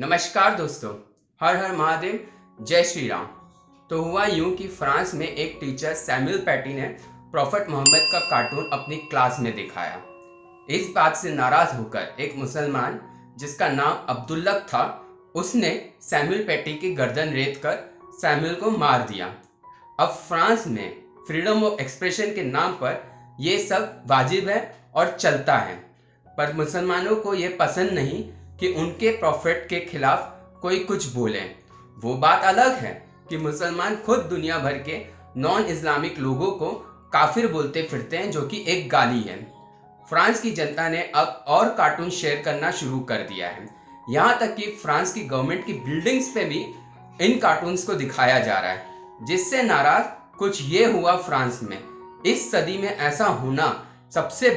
नमस्कार दोस्तों, हर हर महादेव, जय श्री राम। तो हुआ यूं कि फ्रांस में एक टीचर सैमुअल पैटी ने प्रॉफेट मोहम्मद का कार्टून अपनी क्लास में दिखाया। इस बात से नाराज होकर एक मुसलमान जिसका नाम अब्दुल्ला था, उसने सैमुअल पैटी की गर्दन रेत कर सैमुअल को मार दिया। अब फ्रांस में फ्रीडम ऑफ एक्सप्रेशन के नाम पर यह सब वाजिब है और चलता है, पर मुसलमानों को यह पसंद नहीं कि उनके प्रॉफिट के खिलाफ कोई कुछ बोले। वो बात अलग है कि मुसलमान खुद दुनिया भर के नॉन इस्लामिक लोगों को काफिर बोलते फिरते हैं, जो कि एक गाली है। फ्रांस की जनता ने अब और कार्टून शेयर करना शुरू कर दिया है। यहाँ तक कि फ्रांस की गवर्नमेंट की बिल्डिंग्स पे भी इन कार्टून्स को दिखाया जा रहा है, जिससे नाराज कुछ ये हुआ फ्रांस में। इस सदी में ऐसा होना सबसे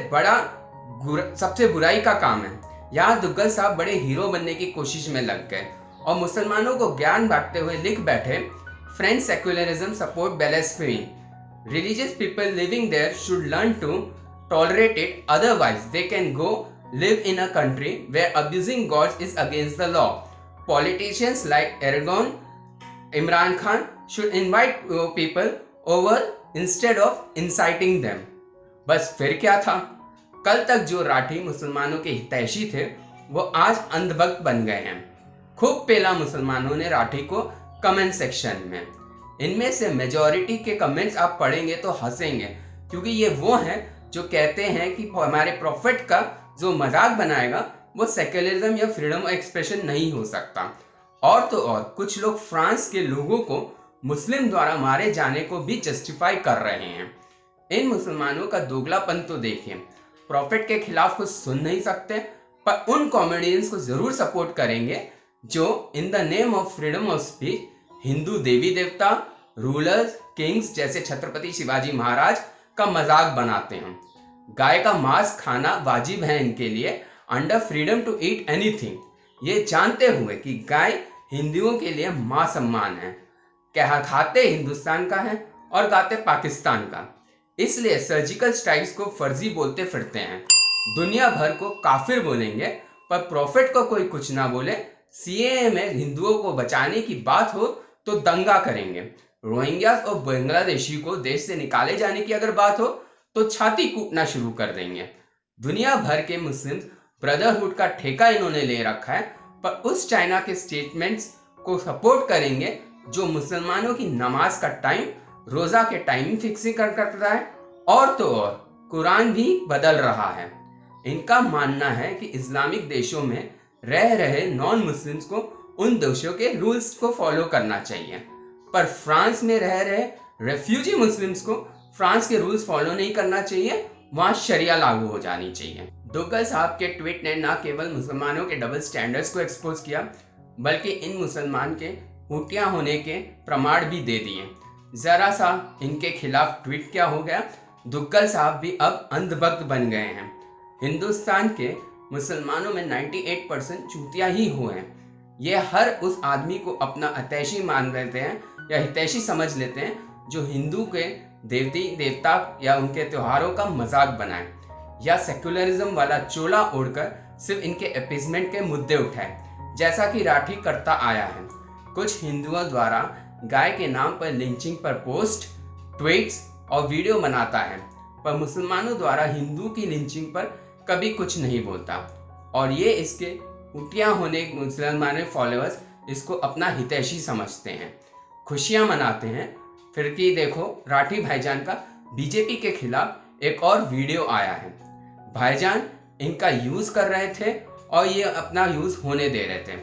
बुराई का काम है। यहाँ दुग्गल साहब बड़े हीरो बनने की कोशिश में लग गए और मुसलमानों को ज्ञान बांटते हुए लिख बैठे, French secularism support blasphemy, religious people living there should learn to tolerate it, otherwise they can go live in a country where abusing gods is against the law. Politicians like Erdogan, Imran Khan should invite people over instead of inciting them. बस फिर क्या था? कल तक जो राठी मुसलमानों के हितैषी थे, वो आज अंधभक्त बन गए हैं। खूब पेला मुसलमानों ने राठी को कमेंट सेक्शन में। इनमें से मेजॉरिटी के कमेंट्स आप पढ़ेंगे तो हंसेंगे, क्योंकि ये वो हैं जो कहते हैं कि हमारे प्रॉफिट का जो मजाक बनाएगा वो सेक्युलरिज्म या फ्रीडम ऑफ एक्सप्रेशन नहीं हो सकता। और तो और कुछ लोग फ्रांस के लोगों को मुस्लिम द्वारा मारे जाने को भी जस्टिफाई कर रहे हैं। इन मुसलमानों का दोगलापन तो देखिए। प्रॉफिट के खिलाफ कुछ सुन नहीं सकते, पर उन कॉमेडियंस को जरूर सपोर्ट करेंगे जो in the name of freedom of speech Hindu देवी देवता, रूलर्स, किंग्स जैसे छत्रपति शिवाजी महाराज का मजाक बनाते हैं। गाय का मांस खाना वाजिब है इनके लिए, under freedom to eat anything, ये जानते हुए कि गाय हिंदुओं के लिए मां सम्मान है। क्या खाते हिंदुस्तान का है और गाते पाकिस्तान का, इसलिए सर्जिकल स्ट्राइक्स को फर्जी बोलते फिरते हैं। दुनिया भर को काफिर बोलेंगे, पर प्रॉफिट को कोई कुछ ना बोले। सीएए में हिंदुओं को बचाने की बात हो तो दंगा करेंगे। रोहिंग्यास और बांग्लादेशी को देश से निकाले जाने की अगर बात हो तो छाती कूटना शुरू कर देंगे। दुनिया भर के मुस्लिम ब्रदरहुड का ठेका इन्होंने ले रखा है, पर उस चाइना के स्टेटमेंट्स को सपोर्ट करेंगे जो मुसलमानों की नमाज का टाइम, रोजा के टाइमिंग फिक्सिंग करता है। और तो और कुरान भी बदल रहा है। इनका मानना है कि इस्लामिक देशों में रह रहे नॉन मुस्लिम्स को उन देशों के रूल्स को फॉलो करना चाहिए, पर फ्रांस में रह रहे रेफ्यूजी मुस्लिम्स को फ्रांस के रूल्स फॉलो नहीं करना चाहिए, वहां शरिया लागू हो जानी चाहिए। दोगल साहब के ट्वीट ने न केवल मुसलमानों के डबल स्टैंडर्ड्स को एक्सपोज किया, बल्कि इन मुसलमान के हुटिया होने के प्रमाण भी दे दिए। जरा सा इनके खिलाफ ट्वीट क्या हो गया, दुग्गल साहब भी अब अंधभक्त बन गए हैं। हिंदुस्तान के मुसलमानों में 98% चूतिया ही हुए हैं। ये हर उस आदमी को अपना हितैषी मान लेते हैं या हितैषी समझ लेते हैं जो हिंदू के देवती देवता या उनके त्योहारों का मजाक बनाए, या सेक्युलरिज्म वाला चोला ओढ़कर सिर्फ इनके अपीजमेंट के मुद्दे उठाए, जैसा कि राठी करता आया है। कुछ हिंदुओं द्वारा गाय के नाम पर लिंचिंग पर पोस्ट, ट्वीट्स और वीडियो बनाता है, पर मुसलमानों द्वारा हिंदू की लिंचिंग पर कभी कुछ नहीं बोलता। और ये इसके उटिया होने मुसलमान फॉलोअर्स इसको अपना हितैषी समझते हैं, खुशियां मनाते हैं। फिर कि देखो राठी भाईजान का बीजेपी के खिलाफ एक और वीडियो आया है। भाईजान इनका यूज कर रहे थे और ये अपना यूज होने दे रहे थे।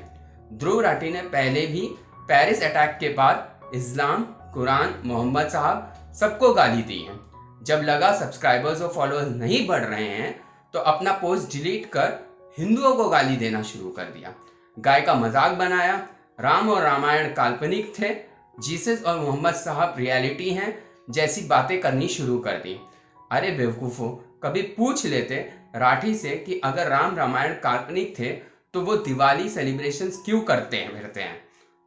ध्रुव राठी ने पहले भी पेरिस अटैक के बाद इस्लाम, कुरान, मोहम्मद साहब सबको गाली दी है। जब लगा सब्सक्राइबर्स और फॉलोअर्स नहीं बढ़ रहे हैं तो अपना पोस्ट डिलीट कर हिंदुओं को गाली देना शुरू कर दिया। गाय का मजाक बनाया, राम और रामायण काल्पनिक थे, जीसस और मोहम्मद साहब रियलिटी हैं जैसी बातें करनी शुरू कर दी। अरे बेवकूफो, कभी पूछ लेते राठी से कि अगर राम रामायण काल्पनिक थे तो वो दिवाली सेलिब्रेशंस क्यों करते हैं फिरते हैं।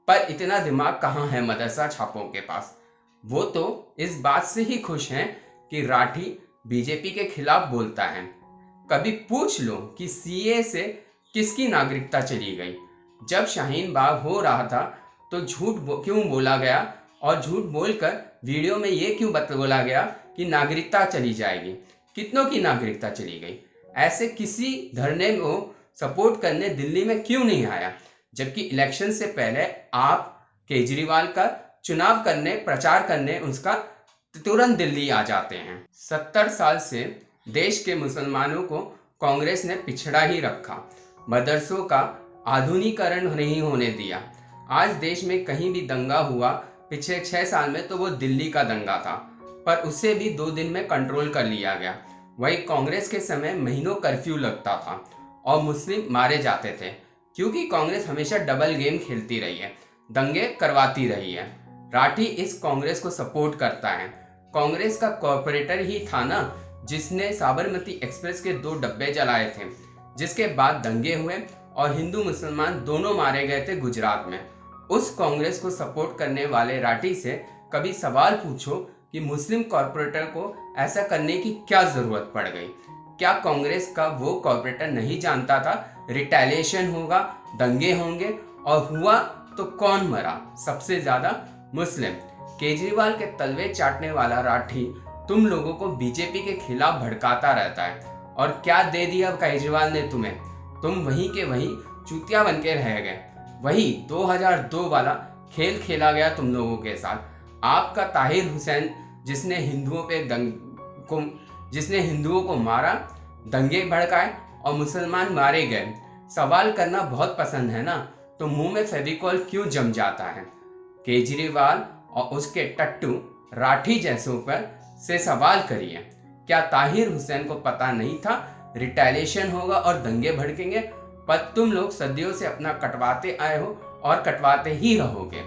पर इतना दिमाग कहाँ है मदरसा छापों के पास। वो तो इस बात से ही खुश हैं कि राठी बीजेपी के खिलाफ बोलता है। कभी पूछ लो कि सीए से किसकी नागरिकता चली गई। जब शाहीन बाग हो रहा था तो क्यों बोला गया, और झूठ बोलकर वीडियो में ये क्यों बोला गया कि नागरिकता चली जाएगी। कितनों की नागरिकता चली गई। ऐसे किसी धरने को सपोर्ट करने दिल्ली में क्यों नहीं आया, जबकि इलेक्शन से पहले आप केजरीवाल का चुनाव करने, प्रचार करने उसका तुरंत दिल्ली आ जाते हैं। 70 साल से देश के मुसलमानों को कांग्रेस ने पिछड़ा ही रखा, मदरसों का आधुनिकीकरण नहीं होने दिया। आज देश में कहीं भी दंगा हुआ पिछले 6 साल में तो वो दिल्ली का दंगा था, पर उसे भी 2 दिन में कंट्रोल कर लिया गया। वही कांग्रेस के समय महीनों कर्फ्यू लगता था और मुस्लिम मारे जाते थे, क्योंकि कांग्रेस हमेशा डबल गेम खेलती रही है, दंगे करवाती रही है। राठी इस कांग्रेस को सपोर्ट करता है। कांग्रेस का कॉर्पोरेटर ही था ना जिसने साबरमती एक्सप्रेस के 2 डब्बे जलाए थे, जिसके बाद दंगे हुए और हिंदू मुसलमान दोनों मारे गए थे गुजरात में। उस कांग्रेस को सपोर्ट करने वाले राठी से कभी सवाल पूछो कि मुस्लिम कॉर्पोरेटर को ऐसा करने की क्या जरूरत पड़ गई। क्या कांग्रेस का वो कॉर्पोरेटर नहीं जानता था रिटेलिएशन होगा, दंगे होंगे, और हुआ तो कौन मरा? सबसे ज्यादा मुस्लिम। केजरीवाल के तलवे चाटने वाला राठी तुम लोगों को बीजेपी के खिलाफ भड़काता रहता है, और क्या दे दिया केजरीवाल ने तुम्हें? तुम वहीं के वहीं चूतिया बन के रह गए। वही 2002 वाला खेल खेला गया तुम लोगों के साथ। आपका ताहिर हुसैन जिसने हिंदुओं को मारा, दंगे भड़काए और मुसलमान मारे गए। सवाल करना बहुत पसंद है ना, तो मुंह में फेविकॉल क्यों जम जाता है? केजरीवाल और उसके टट्टू राठी जैसों पर से सवाल करिए। क्या ताहिर हुसैन को पता नहीं था रिटेलिएशन होगा और दंगे भड़केंगे? पर तुम लोग सदियों से अपना कटवाते आए हो और कटवाते ही रहोगे।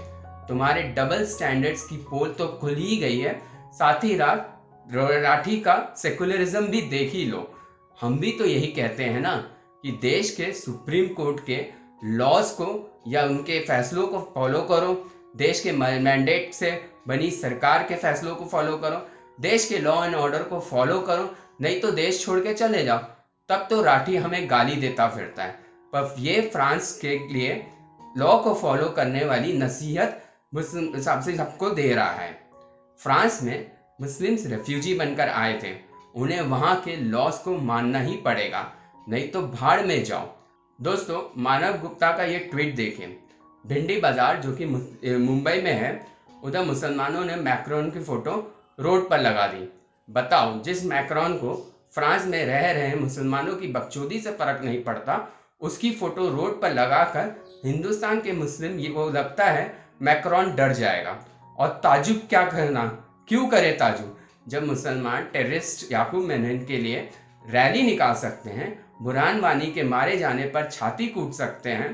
तुम्हारे डबल स्टैंडर्ड्स की पोल तो खुल ही गई है, साथ ही राठी का सेकुलरिज्म भी देख ही लो। हम भी तो यही कहते हैं ना कि देश के सुप्रीम कोर्ट के लॉज को या उनके फैसलों को फॉलो करो, देश के मैंडेट से बनी सरकार के फैसलों को फॉलो करो, देश के लॉ एंड ऑर्डर को फॉलो करो, नहीं तो देश छोड़ के चले जाओ। तब तो राठी हमें गाली देता फिरता है, पर ये फ्रांस के लिए लॉ को फॉलो करने वाली नसीहत सबको दे रहा है। फ्रांस में मुस्लिम्स रेफ्यूजी बनकर आए थे, उन्हें वहां के लॉस को मानना ही पड़ेगा, नहीं तो भाड़ में जाओ। दोस्तों, मानव गुप्ता का ये ट्वीट देखें। भिंडी बाजार जो कि मुंबई में है, उधर मुसलमानों ने मैक्रोन की फोटो रोड पर लगा दी। बताओ, जिस मैक्रोन को फ्रांस में रह रहे मुसलमानों की बकचोदी से फर्क नहीं पड़ता, उसकी फोटो रोड पर लगाकर हिंदुस्तान के मुस्लिम ये को लगता है मैक्रोन डर जाएगा। और ताजुब क्या करना, क्यों करे ताजुब, जब मुसलमान टेररिस्ट याकूब मेनन के लिए रैली निकाल सकते हैं, बुरहान वानी के मारे जाने पर छाती कूट सकते हैं,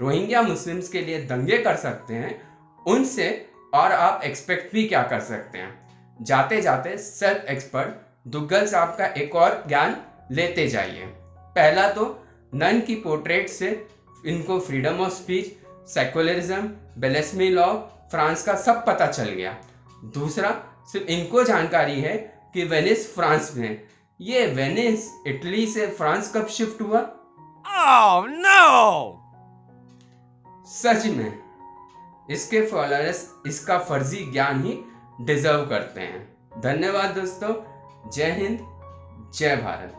रोहिंग्या मुस्लिम्स के लिए दंगे कर सकते हैं, उनसे और आप एक्सपेक्ट भी क्या कर सकते हैं? जाते जाते सेल्फ एक्सपर्ट दुग्गल साहब का एक और ज्ञान लेते जाइए। पहला तो नन की पोर्ट्रेट से इनको freedom of speech, secularism, blasphemy law, France का सब पता चल गया। दूसरा, सिर्फ इनको जानकारी है कि वेनिस फ्रांस में। ये वेनिस इटली से फ्रांस कब शिफ्ट हुआ? Oh no! सच में इसके फॉलोअर्स इसका फर्जी ज्ञान ही डिजर्व करते हैं। धन्यवाद दोस्तों। जय हिंद, जय भारत।